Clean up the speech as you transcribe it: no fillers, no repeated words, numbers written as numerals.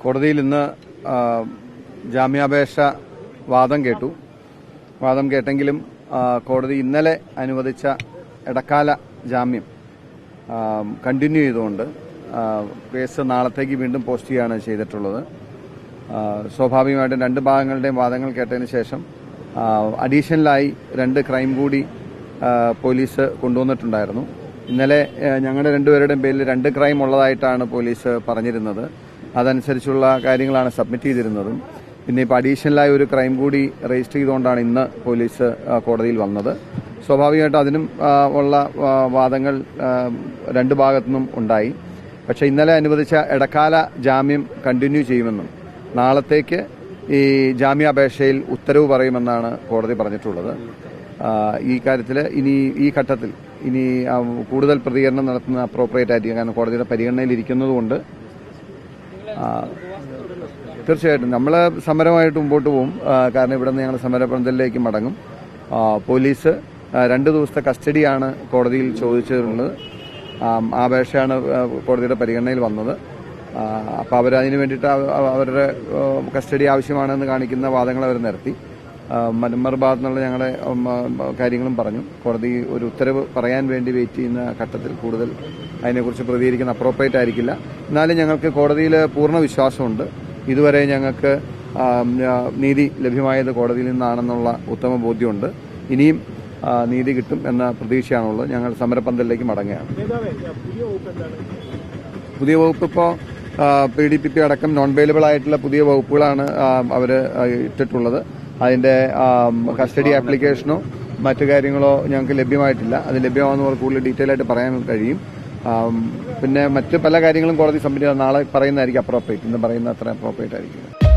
കോടതിയിൽ ഇന്ന് ജാമ്യാപേക്ഷ വാദം കേട്ടെങ്കിലും കോടതി ഇന്നലെ അനുവദിച്ച ഇടക്കാല ജാമ്യം കണ്ടിന്യൂ ചെയ്തുകൊണ്ട് കേസ് നാളത്തേക്ക് വീണ്ടും പോസ്റ്റ് ചെയ്യുകയാണ് ചെയ്തിട്ടുള്ളത്. സ്വാഭാവികമായിട്ടും രണ്ട് ഭാഗങ്ങളുടെയും വാദങ്ങൾ കേട്ടതിന് ശേഷം അഡീഷണലായി 2 ക്രൈം കൂടി പോലീസ് കൊണ്ടുവന്നിട്ടുണ്ടായിരുന്നു. ഇന്നലെ ഞങ്ങളുടെ രണ്ടുപേരുടെയും പേരിൽ 2 ക്രൈം ഉള്ളതായിട്ടാണ് പോലീസ് പറഞ്ഞിരുന്നത്. അതനുസരിച്ചുള്ള കാര്യങ്ങളാണ് സബ്മിറ്റ് ചെയ്തിരുന്നതും. പിന്നെ ഇപ്പോൾ അഡീഷണലായി ഒരു ക്രൈം കൂടി രജിസ്റ്റർ ചെയ്തുകൊണ്ടാണ് ഇന്ന് പോലീസ് കോടതിയിൽ വന്നത്. സ്വാഭാവികമായിട്ടും അതിനും ഉള്ള വാദങ്ങൾ 2 ഭാഗത്തുനിന്നും ഉണ്ടായി. പക്ഷേ ഇന്നലെ അനുവദിച്ച ഇടക്കാല ജാമ്യം കണ്ടിന്യൂ ചെയ്യുമെന്നും നാളത്തേക്ക് ഈ ജാമ്യാപേക്ഷയിൽ ഉത്തരവ് പറയുമെന്നാണ് കോടതി പറഞ്ഞിട്ടുള്ളത്. ഈ കാര്യത്തിൽ ഈ ഘട്ടത്തിൽ കൂടുതൽ പ്രതികരണം നടത്തുന്ന അപ്രോപ്രിയേറ്റ് ആയിരിക്കും. കാരണം കോടതിയുടെ പരിഗണനയിൽ ഇരിക്കുന്നതുകൊണ്ട് തീർച്ചയായിട്ടും നമ്മൾ സമരമായിട്ട് മുമ്പോട്ട് പോകും. കാരണം ഇവിടെ നിന്ന് ഞങ്ങൾ സമരപന്തലിലേക്ക് മടങ്ങും. പോലീസ് 2 ദിവസത്തെ കസ്റ്റഡിയാണ് കോടതിയിൽ ചോദിച്ചിട്ടുള്ളത്. ആ അപേക്ഷയാണ് കോടതിയുടെ പരിഗണനയിൽ വന്നത്. അപ്പോൾ അവരതിന് വേണ്ടിയിട്ട് അവരുടെ കസ്റ്റഡി ആവശ്യമാണെന്ന് കാണിക്കുന്ന വാദങ്ങൾ അവർ നിരത്തി. മലബാർ ഭാഗത്തു നിന്നുള്ള ഞങ്ങളുടെ കാര്യങ്ങളും പറഞ്ഞു. കോടതി ഒരു ഉത്തരവ് പറയാൻ വേണ്ടി വെയിറ്റ് ചെയ്യുന്ന ഘട്ടത്തിൽ കൂടുതൽ അതിനെക്കുറിച്ച് പ്രതികരിക്കുന്ന അപ്രോപ്രിയേറ്റ് ആയിരിക്കില്ല. എന്നാലും ഞങ്ങൾക്ക് കോടതിയിൽ പൂർണ്ണ വിശ്വാസമുണ്ട്. ഇതുവരെ ഞങ്ങൾക്ക് നീതി ലഭ്യമായത് കോടതിയിൽ നിന്നാണെന്നുള്ള ഉത്തമ ബോധ്യമുണ്ട്. ഇനിയും നീതി കിട്ടും എന്ന പ്രതീക്ഷയാണുള്ളത്. ഞങ്ങൾ സമരപന്തലിലേക്ക് മടങ്ങുകയാണ്. പുതിയ വകുപ്പ് ഇപ്പോൾ PDPP അടക്കം നോൺ ബെയിലബിൾ ആയിട്ടുള്ള പുതിയ വകുപ്പുകളാണ് അവർ ഇട്ടിട്ടുള്ളത്. അതിന്റെ കസ്റ്റഡി ആപ്ലിക്കേഷനോ മറ്റു കാര്യങ്ങളോ ഞങ്ങൾക്ക് ലഭ്യമായിട്ടില്ല. അത് ലഭ്യമാകുന്നവർ കൂടുതൽ ഡീറ്റെയിൽ ആയിട്ട് പറയാൻ കഴിയും. പിന്നെ മറ്റ് പല കാര്യങ്ങളും കോടതി സബ്മിറ്റ് ചെയ്താൽ നാളെ പറയുന്നതായിരിക്കും അപ്രോപ്രിയേറ്റ്. ഇന്ന് പറയുന്ന അത്ര അപ്രോപ്രിയേറ്റ് ആയിരിക്കും.